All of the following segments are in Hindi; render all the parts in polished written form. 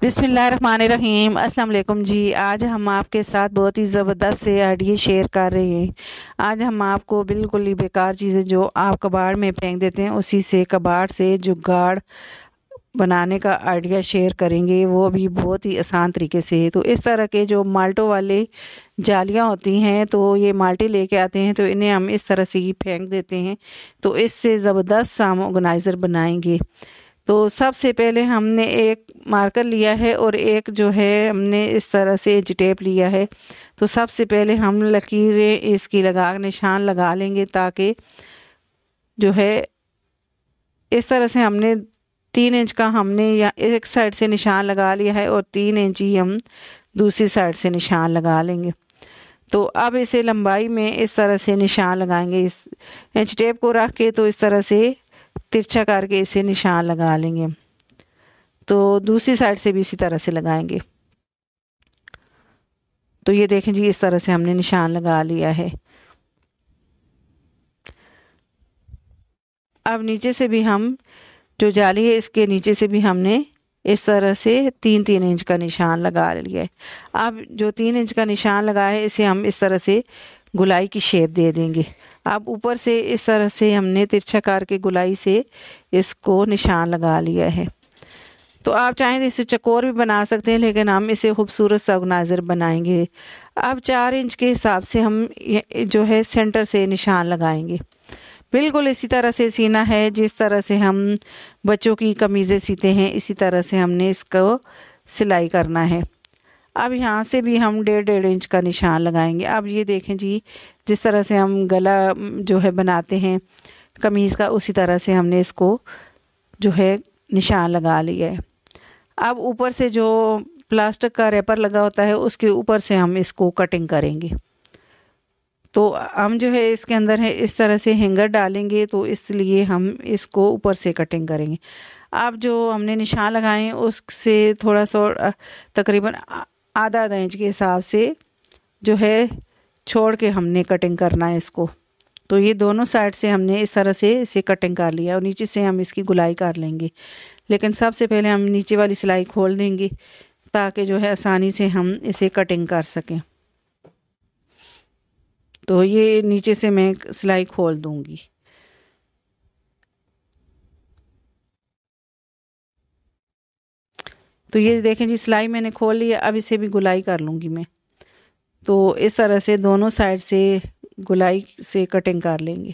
बिस्मिल्लाहिर्रहमानिर्रहीम। अस्सलाम वालेकुम जी। आज हम आपके साथ बहुत ही ज़बरदस्त से आइडिया शेयर कर रहे हैं। आज हम आपको बिल्कुल ही बेकार चीज़ें जो आप कबाड़ में फेंक देते हैं उसी से कबाड़ से जुगाड़ बनाने का आइडिया शेयर करेंगे, वो भी बहुत ही आसान तरीके से। तो इस तरह के जो माल्टो वाले जालियाँ होती हैं तो ये माल्टे लेके आते हैं, तो इन्हें हम इस तरह से ही फेंक देते हैं। तो इससे ज़बरदस्त हम ऑर्गेनाइज़र बनाएंगे। तो सबसे पहले हमने एक मार्कर लिया है और एक जो है हमने इस तरह से इंच टेप लिया है। तो सबसे पहले हम लकीरें इसकी लगा निशान लगा लेंगे, ताकि जो है इस तरह से हमने 3 इंच का हमने या एक साइड से निशान लगा लिया है और 3 इंच ही हम दूसरी साइड से निशान लगा लेंगे। तो अब इसे लंबाई में इस तरह से निशान लगाएंगे, इस इंच टेप को रख के। तो इस तरह से तिरछा करके इसे निशान लगा लेंगे। तो दूसरी साइड से भी इसी तरह से लगाएंगे। तो ये देखें जी, इस तरह से हमने निशान लगा लिया है। अब नीचे से भी हम जो जाली है इसके नीचे से भी हमने इस तरह से 3-3 इंच का निशान लगा लिया है। अब जो 3 इंच का निशान लगाया है इसे हम इस तरह से गुलाई की शेप दे देंगे। अब ऊपर से इस तरह से हमने तिरछा करके गुलाई से इसको निशान लगा लिया है। तो आप चाहें तो इसे चकोर भी बना सकते हैं, लेकिन हम इसे खूबसूरत सा ऑर्गेनाइजर बनाएंगे। अब 4 इंच के हिसाब से हम जो है सेंटर से निशान लगाएंगे। बिल्कुल इसी तरह से सीना है, जिस तरह से हम बच्चों की कमीज़ें सीते हैं इसी तरह से हमने इसको सिलाई करना है। अब यहाँ से भी हम 1.5-1.5 इंच का निशान लगाएंगे। अब ये देखें जी, जिस तरह से हम गला जो है बनाते हैं कमीज़ का, उसी तरह से हमने इसको जो है निशान लगा लिया है। अब ऊपर से जो प्लास्टिक का रैपर लगा होता है उसके ऊपर से हम इसको कटिंग करेंगे। तो हम जो है इसके अंदर है इस तरह से हैंगर डालेंगे, तो इसलिए हम इसको ऊपर से कटिंग करेंगे। अब जो हमने निशान लगाए हैं उससे थोड़ा सा तकरीबन आधा इंच के हिसाब से जो है छोड़ के हमने कटिंग करना है इसको। तो ये दोनों साइड से हमने इस तरह से इसे कटिंग कर लिया और नीचे से हम इसकी गुलाई कर लेंगे। लेकिन सबसे पहले हम नीचे वाली सिलाई खोल देंगे, ताकि जो है आसानी से हम इसे कटिंग कर सकें। तो ये नीचे से मैं सिलाई खोल दूंगी। तो ये देखें जी, सिलाई मैंने खोल ली है। अब इसे भी गुलाई कर लूँगी मैं। तो इस तरह से दोनों साइड से गुलाई से कटिंग कर लेंगे।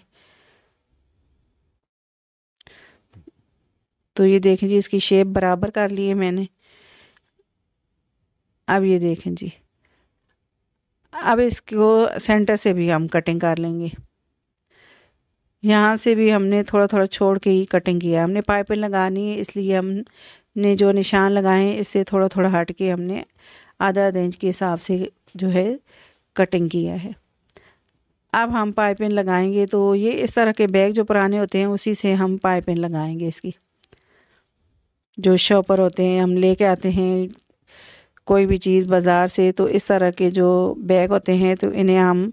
तो ये देखें जी, इसकी शेप बराबर कर ली है मैंने। अब ये देखें जी, अब इसको सेंटर से भी हम कटिंग कर लेंगे। यहाँ से भी हमने थोड़ा थोड़ा छोड़ के ही कटिंग किया। हमने पाइपिंग लगानी है, इसलिए हमने जो निशान लगाए हैं इससे थोड़ा थोड़ा हट के हमने आधा इंच के हिसाब से जो है कटिंग किया है। अब हम पाइपिंग लगाएंगे। तो ये इस तरह के बैग जो पुराने होते हैं उसी से हम पाइपिंग लगाएंगे। इसकी जो शॉपर होते हैं हम लेके आते हैं कोई भी चीज़ बाज़ार से, तो इस तरह के जो बैग होते हैं तो इन्हें हम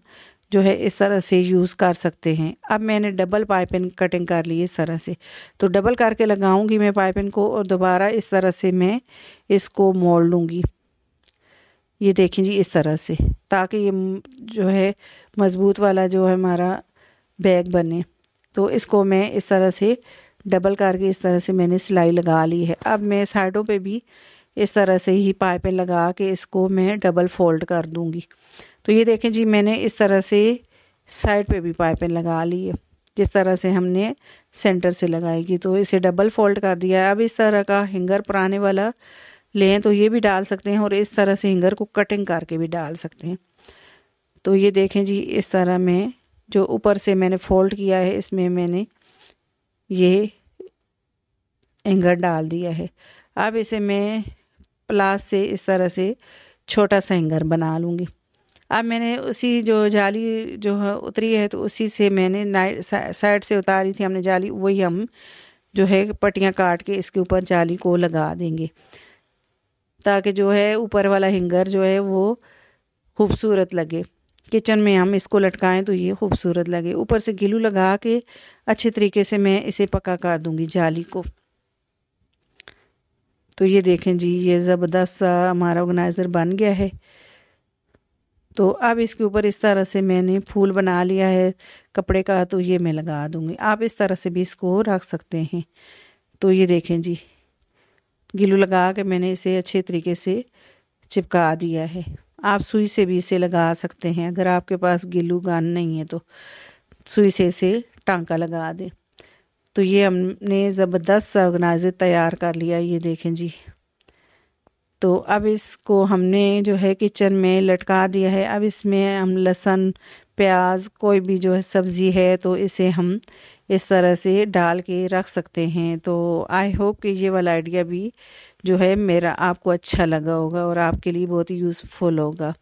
जो है इस तरह से यूज़ कर सकते हैं। अब मैंने डबल पाइपिंग कटिंग कर ली इस तरह से। तो डबल करके लगाऊंगी मैं पाइपिंग को और दोबारा इस तरह से मैं इसको मोड़ लूँगी। ये देखें जी, इस तरह से, ताकि ये जो है मज़बूत वाला जो है हमारा बैग बने। तो इसको मैं इस तरह से डबल करके इस तरह से मैंने सिलाई लगा ली है। अब मैं साइडों पे भी इस तरह से ही पाइपिंग लगा के इसको मैं डबल फोल्ड कर दूंगी। तो ये देखें जी, मैंने इस तरह से साइड पे भी पाइपिंग लगा ली है, जिस तरह से हमने सेंटर से लगाएगी। तो इसे डबल फोल्ड कर दिया है। अब इस तरह का हैंगर पुराने वाला लें तो ये भी डाल सकते हैं और इस तरह से हैंगर को कटिंग करके भी डाल सकते हैं। तो ये देखें जी, इस तरह में जो ऊपर से मैंने फोल्ड किया है इसमें मैंने ये हैंगर डाल दिया है। अब इसे मैं प्लास से इस तरह से छोटा सा हैंगर बना लूँगी। अब मैंने उसी जो जाली जो है उतरी है तो उसी से मैंने साइड से उतारी थी हमने जाली, वही हम जो है पट्टियाँ काट के इसके ऊपर जाली को लगा देंगे, ताकि जो है ऊपर वाला हैंगर जो है वो खूबसूरत लगे। किचन में हम इसको लटकाएं तो ये खूबसूरत लगे। ऊपर से ग्लू लगा के अच्छे तरीके से मैं इसे पक्का कर दूंगी जाली को। तो ये देखें जी, ये ज़बरदस्त सा हमारा ऑर्गेनाइज़र बन गया है। तो अब इसके ऊपर इस तरह से मैंने फूल बना लिया है कपड़े का, तो ये मैं लगा दूंगी। आप इस तरह से भी इसको रख सकते हैं। तो ये देखें जी, गिलू लगा के मैंने इसे अच्छे तरीके से चिपका दिया है। आप सुई से भी इसे लगा सकते हैं, अगर आपके पास गिलू गन नहीं है तो सुई से इसे टांका लगा दें। तो ये हमने ज़बरदस्त सा ऑर्गेनाइज़र तैयार कर लिया, ये देखें जी। तो अब इसको हमने जो है किचन में लटका दिया है। अब इसमें हम लहसुन, प्याज, कोई भी जो है सब्ज़ी है तो इसे हम इस तरह से डाल के रख सकते हैं। तो आई होप कि ये वाला आइडिया भी जो है मेरा आपको अच्छा लगा होगा और आपके लिए बहुत ही यूज़फुल होगा।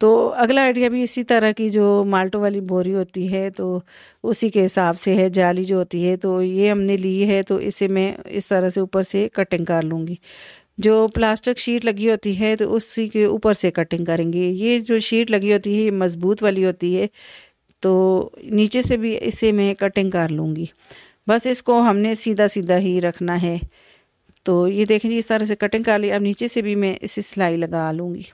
तो अगला आइडिया भी इसी तरह की, जो माल्टो वाली बोरी होती है तो उसी के हिसाब से है, जाली जो होती है। तो ये हमने ली है, तो इसे मैं इस तरह से ऊपर से कटिंग कर लूँगी। जो प्लास्टिक शीट लगी होती है तो उसी के ऊपर से कटिंग करेंगे। ये जो शीट लगी होती है ये मज़बूत वाली होती है, तो नीचे से भी इसे मैं कटिंग कर लूँगी। बस इसको हमने सीधा सीधा ही रखना है। तो ये देखें जी, इस तरह से कटिंग कर ली। अब नीचे से भी मैं इसे सिलाई लगा लूँगी।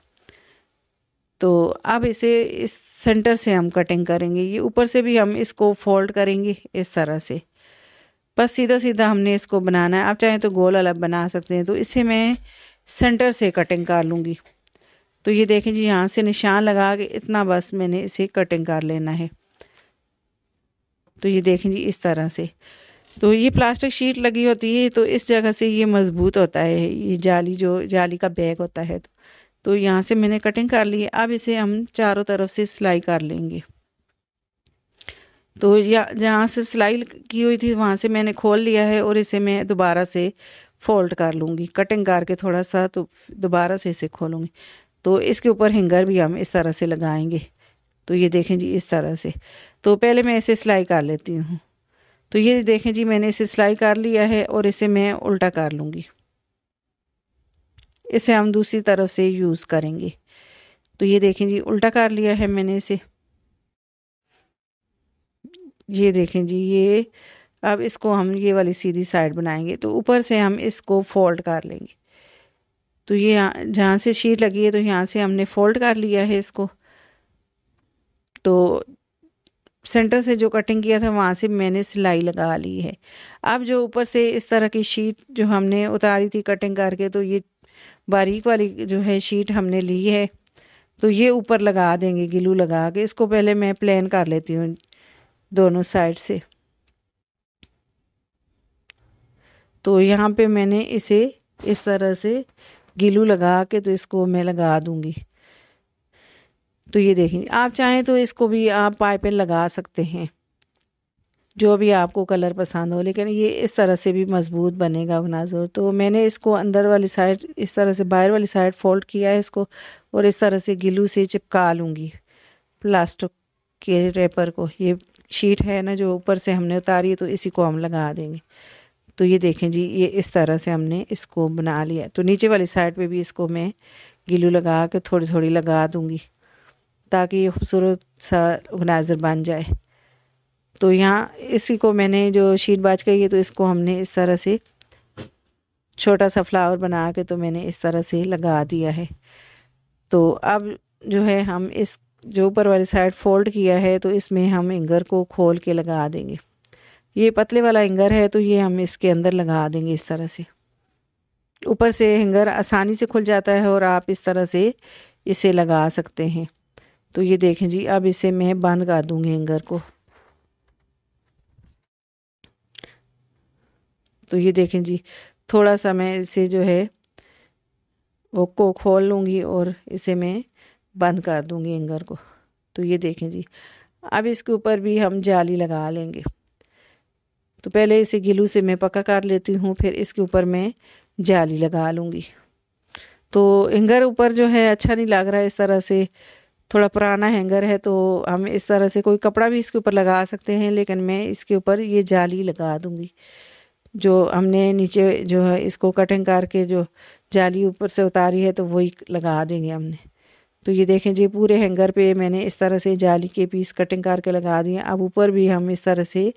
तो अब इसे इस सेंटर से हम कटिंग करेंगे। ये ऊपर से भी हम इसको फोल्ड करेंगे इस तरह से। बस सीधा सीधा हमने इसको बनाना है। आप चाहें तो गोल अलग बना सकते हैं। तो इसे मैं सेंटर से कटिंग कर लूँगी। तो ये देखें जी, यहाँ से निशान लगा के इतना बस मैंने इसे कटिंग कर लेना है। तो ये देखें जी, इस तरह से। तो ये प्लास्टिक शीट लगी होती है तो इस जगह से ये मज़बूत होता है, ये जाली जो जाली का बैग होता है। तो यहाँ से मैंने कटिंग कर ली है। अब इसे हम चारों तरफ से सिलाई कर लेंगे। तो जहाँ से सिलाई की हुई थी वहाँ से मैंने खोल लिया है और इसे मैं दोबारा से फोल्ड कर लूँगी, कटिंग करके थोड़ा सा, तो दोबारा से इसे खोलूँगी। तो इसके ऊपर हैंगर भी हम इस तरह से लगाएंगे। तो ये देखें जी, इस तरह से। तो पहले मैं इसे सिलाई कर लेती हूँ। तो ये देखें जी, मैंने इसे सिलाई कर लिया है और इसे मैं उल्टा कर लूँगी। इसे हम दूसरी तरफ से यूज़ करेंगे। तो ये देखें जी, उल्टा कर लिया है मैंने इसे। ये देखें जी, ये अब इसको हम ये वाली सीधी साइड बनाएंगे। तो ऊपर से हम इसको फोल्ड कर लेंगे। तो ये जहाँ से शीट लगी है तो यहाँ से हमने फोल्ड कर लिया है इसको। तो सेंटर से जो कटिंग किया था वहाँ से मैंने सिलाई लगा ली है। अब जो ऊपर से इस तरह की शीट जो हमने उतारी थी कटिंग करके, तो ये बारीक वाली जो है शीट हमने ली है। तो ये ऊपर लगा देंगे गिलू लगा के। इसको पहले मैं प्लेन कर लेती हूँ दोनों साइड से। तो यहाँ पे मैंने इसे इस तरह से गिलू लगा के तो इसको मैं लगा दूंगी। तो ये देखें, आप चाहें तो इसको भी आप पाइपें लगा सकते हैं, जो भी आपको कलर पसंद हो, लेकिन ये इस तरह से भी मज़बूत बनेगा ऑर्गेनाइज़र। तो मैंने इसको अंदर वाली साइड इस तरह से, बाहर वाली साइड फोल्ड किया है इसको, और इस तरह से गिलू से चिपका लूँगी प्लास्टिक के रेपर को। ये शीट है ना जो ऊपर से हमने उतारी है, तो इसी को हम लगा देंगे। तो ये देखें जी, ये इस तरह से हमने इसको बना लिया। तो नीचे वाली साइड पे भी इसको मैं गिलू लगा के थोड़ी थोड़ी लगा दूँगी ताकि ये खूबसूरत सा ऑर्गेनाइज़र बन जाए। तो यहाँ इसी को मैंने जो शीट बाज गई है तो इसको हमने इस तरह से छोटा सा फ्लावर बना के तो मैंने इस तरह से लगा दिया है। तो अब जो है हम इस जो ऊपर वाली साइड फोल्ड किया है तो इसमें हम एंगर को खोल के लगा देंगे। ये पतले वाला एंगर है तो ये हम इसके अंदर लगा देंगे इस तरह से। ऊपर से हैंगर आसानी से खुल जाता है और आप इस तरह से इसे लगा सकते हैं। तो ये देखें जी, अब इसे मैं बंद कर दूंगी हैंगर को। तो ये देखें जी, थोड़ा सा मैं इसे जो है वो को खोल लूँगी और इसे मैं बंद कर दूंगी हैंगर को। तो ये देखें जी, अब इसके ऊपर भी हम जाली लगा लेंगे। तो पहले इसे गिलू से मैं पक्का कर लेती हूँ, फिर इसके ऊपर मैं जाली लगा लूँगी। तो हैंगर ऊपर जो है अच्छा नहीं लग रहा है, इस तरह से थोड़ा पुराना हैंगर है। तो हम इस तरह से कोई कपड़ा भी इसके ऊपर लगा सकते हैं, लेकिन मैं इसके ऊपर ये जाली लगा दूँगी। जो हमने नीचे जो है इसको कटिंग करके जो जाली ऊपर से उतारी है तो वही लगा देंगे हमने। तो ये देखें जी, पूरे हैंगर पे मैंने इस तरह से जाली के पीस कटिंग करके लगा दिए। अब ऊपर भी हम इस तरह से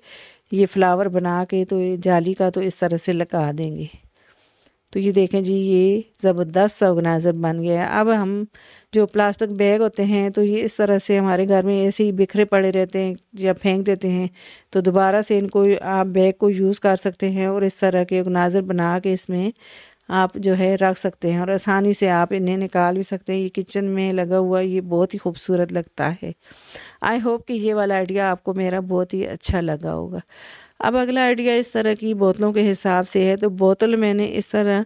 ये फ्लावर बना के तो ये जाली का तो इस तरह से लगा देंगे। तो ये देखें जी, ये ज़बरदस्त सा ऑर्गेनाइज़र बन गया है। अब हम जो प्लास्टिक बैग होते हैं तो ये इस तरह से हमारे घर में ऐसे ही बिखरे पड़े रहते हैं, या फेंक देते हैं, तो दोबारा से इनको आप बैग को यूज़ कर सकते हैं और इस तरह के ऑर्गेनाइज़र बना के इसमें आप जो है रख सकते हैं और आसानी से आप इन्हें निकाल भी सकते हैं। ये किचन में लगा हुआ ये बहुत ही खूबसूरत लगता है। आई होप कि ये वाला आइडिया आपको मेरा बहुत ही अच्छा लगा होगा। अब अगला आइडिया इस तरह की बोतलों के हिसाब से है। तो बोतल मैंने इस तरह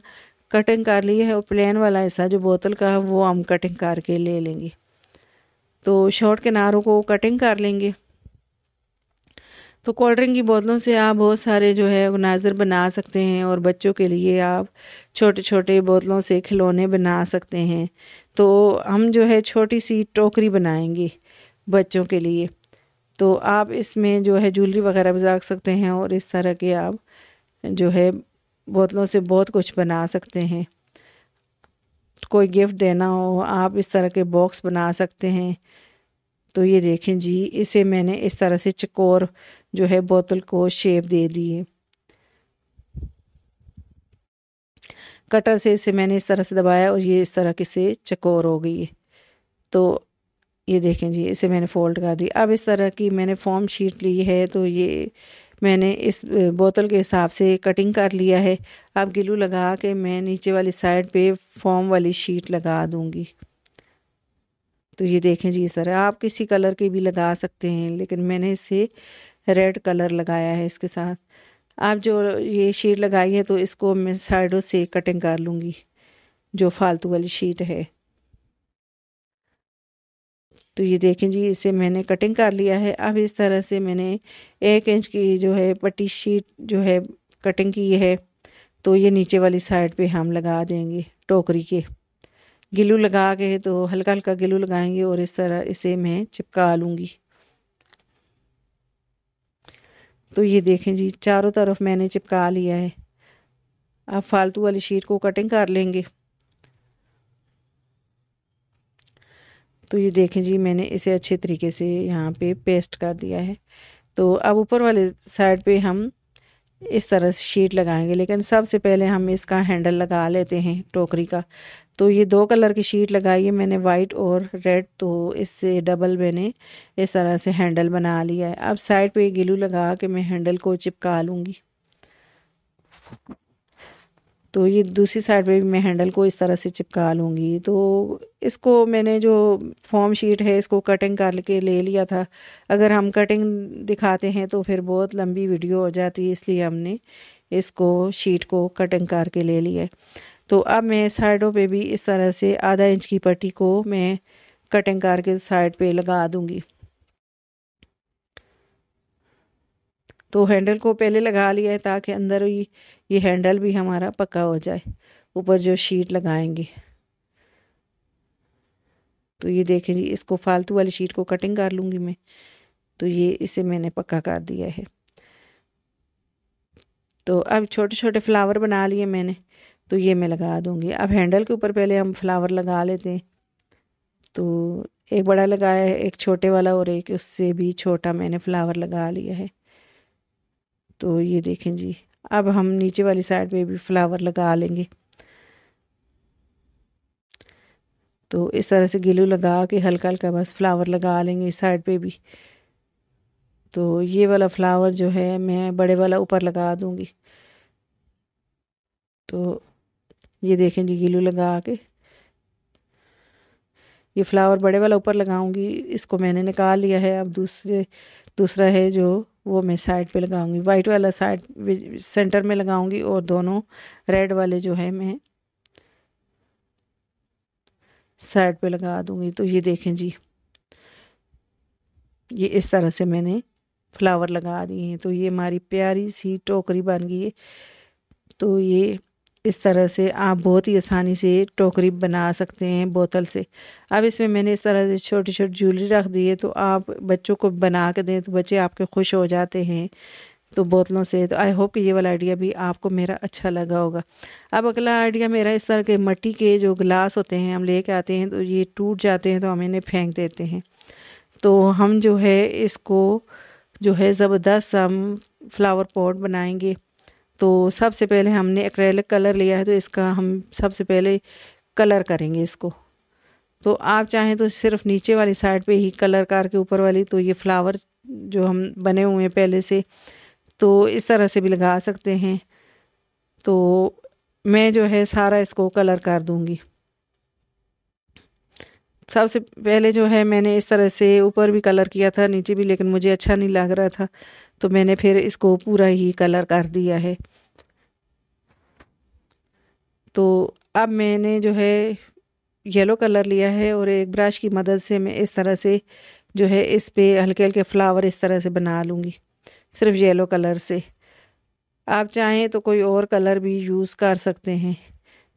कटिंग कर ली है और प्लेन वाला हिस्सा जो बोतल का है वो हम कटिंग करके ले लेंगे। तो शॉर्ट किनारों को कटिंग कर लेंगे। तो कोल्ड ड्रिंक की बोतलों से आप बहुत सारे जो है ऑर्गेनाइज़र बना सकते हैं और बच्चों के लिए आप छोटे छोटे बोतलों से खिलौने बना सकते हैं। तो हम जो है छोटी सी टोकरी बनाएंगे बच्चों के लिए। तो आप इसमें जो है ज्वेलरी वगैरह भी रख सकते हैं और इस तरह के आप जो है बोतलों से बहुत कुछ बना सकते हैं। कोई गिफ्ट देना हो आप इस तरह के बॉक्स बना सकते हैं। तो ये देखें जी, इसे मैंने इस तरह से चकोर जो है बोतल को शेप दे दी है। कटर से इसे मैंने इस तरह से दबाया और ये इस तरह के से चकोर हो गई है। तो ये देखें जी, इसे मैंने फोल्ड कर दी। अब इस तरह की मैंने फॉर्म शीट ली है, तो ये मैंने इस बोतल के हिसाब से कटिंग कर लिया है। अब ग्लू लगा के मैं नीचे वाली साइड पे फॉर्म वाली शीट लगा दूंगी। तो ये देखें जी, इस तरह आप किसी कलर के भी लगा सकते हैं, लेकिन मैंने इसे रेड कलर लगाया है इसके साथ। आप जो ये शीट लगाई है तो इसको मैं साइडों से कटिंग कर लूँगी, जो फालतू वाली शीट है। तो ये देखें जी, इसे मैंने कटिंग कर लिया है। अब इस तरह से मैंने 1 इंच की जो है पट्टी शीट जो है कटिंग की है। तो ये नीचे वाली साइड पे हम लगा देंगे टोकरी के। ग्लू लगा के तो हल्का हल्का ग्लू लगाएंगे और इस तरह इसे मैं चिपका लूँगी। तो ये देखें जी, चारों तरफ मैंने चिपका लिया है। अब फालतू वाली शीट को कटिंग कर लेंगे। तो ये देखें जी, मैंने इसे अच्छे तरीके से यहाँ पे पेस्ट कर दिया है। तो अब ऊपर वाले साइड पे हम इस तरह से शीट लगाएंगे, लेकिन सबसे पहले हम इसका हैंडल लगा लेते हैं टोकरी का। तो ये 2 कलर की शीट लगाई है मैंने, वाइट और रेड। तो इससे डबल मैंने इस तरह से हैंडल बना लिया है। अब साइड पे ग्लू लगा के मैं हैंडल को चिपका लूँगी। तो ये दूसरी साइड पे भी मैं हैंडल को इस तरह से चिपका लूँगी। तो इसको मैंने जो फॉर्म शीट है इसको कटिंग करके ले लिया था। अगर हम कटिंग दिखाते हैं तो फिर बहुत लंबी वीडियो हो जाती है, इसलिए हमने इसको शीट को कटिंग करके ले लिया है। तो अब मैं साइडों पे भी इस तरह से आधा इंच की पट्टी को मैं कटिंग करके साइड पे लगा दूँगी। तो हैंडल को पहले लगा लिया है ताकि अंदर ये हैंडल भी हमारा पक्का हो जाए ऊपर जो शीट लगाएंगे। तो ये देखें जी, इसको फालतू वाली शीट को कटिंग कर लूँगी मैं। तो ये इसे मैंने पक्का कर दिया है। तो अब छोटे छोटे फ्लावर बना लिए मैंने, तो ये मैं लगा दूँगी। अब हैंडल के ऊपर पहले हम फ्लावर लगा लेते हैं। तो एक बड़ा लगाया है, एक छोटे वाला, और एक उससे भी छोटा मैंने फ्लावर लगा लिया है। तो ये देखें जी, अब हम नीचे वाली साइड पे भी फ्लावर लगा लेंगे। तो इस तरह से ग्लू लगा के हल्का हल्का बस फ्लावर लगा लेंगे इस साइड पे भी। तो ये वाला फ्लावर जो है मैं बड़े वाला ऊपर लगा दूंगी। तो ये देखें जी, ग्लू लगा के ये फ्लावर बड़े वाला ऊपर लगाऊंगी। इसको मैंने निकाल लिया है। अब दूसरा है जो वो मैं साइड पे लगाऊंगी। वाइट वाला साइड सेंटर में लगाऊंगी और दोनों रेड वाले जो है मैं साइड पे लगा दूंगी। तो ये देखें जी, ये इस तरह से मैंने फ्लावर लगा दिए हैं। तो ये हमारी प्यारी सी टोकरी बन गई है। तो ये इस तरह से आप बहुत ही आसानी से टोकरी बना सकते हैं बोतल से। अब इसमें मैंने इस तरह से छोटी छोटी ज्वेलरी रख दी है। तो आप बच्चों को बना के दें तो बच्चे आपके खुश हो जाते हैं तो बोतलों से। तो आई होप कि ये वाला आइडिया भी आपको मेरा अच्छा लगा होगा। अब अगला आइडिया मेरा इस तरह के मिट्टी के जो गिलास होते हैं हम लेके आते हैं, तो ये टूट जाते हैं तो हम इन्हें फेंक देते हैं। तो हम जो है इसको जो है ज़बरदस्त हम फ्लावर पॉट बनाएंगे। तो सबसे पहले हमने एक्रेलिक कलर लिया है, तो इसका हम सबसे पहले कलर करेंगे इसको। तो आप चाहें तो सिर्फ नीचे वाली साइड पे ही कलर करके ऊपर वाली, तो ये फ्लावर जो हम बने हुए हैं पहले से, तो इस तरह से भी लगा सकते हैं। तो मैं जो है सारा इसको कलर कर दूंगी। सबसे पहले जो है मैंने इस तरह से ऊपर भी कलर किया था, नीचे भी, लेकिन मुझे अच्छा नहीं लग रहा था, तो मैंने फिर इसको पूरा ही कलर कर दिया है। तो अब मैंने जो है येलो कलर लिया है और एक ब्रश की मदद से मैं इस तरह से जो है इस पे हल्के हल्के फ्लावर इस तरह से बना लूँगी, सिर्फ येलो कलर से। आप चाहें तो कोई और कलर भी यूज़ कर सकते हैं।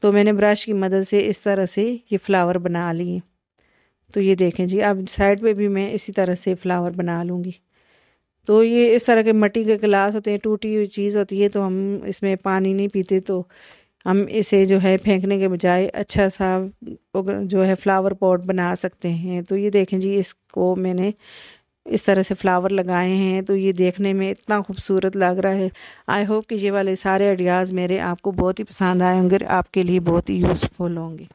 तो मैंने ब्रश की मदद से इस तरह से ये फ्लावर बना लिए। तो ये देखें जी, अब साइड पे भी मैं इसी तरह से फ्लावर बना लूँगी। तो ये इस तरह के मिट्टी के गिलास होते हैं, टूटी हुई चीज़ होती है, तो हम इसमें पानी नहीं पीते, तो हम इसे जो है फेंकने के बजाय अच्छा सा जो है फ्लावर पॉट बना सकते हैं। तो ये देखें जी, इसको मैंने इस तरह से फ्लावर लगाए हैं, तो ये देखने में इतना खूबसूरत लग रहा है। आई होप कि ये वाले सारे आइडियाज़ मेरे आपको बहुत ही पसंद आए होंगे, आपके लिए बहुत ही यूज़फुल होंगे।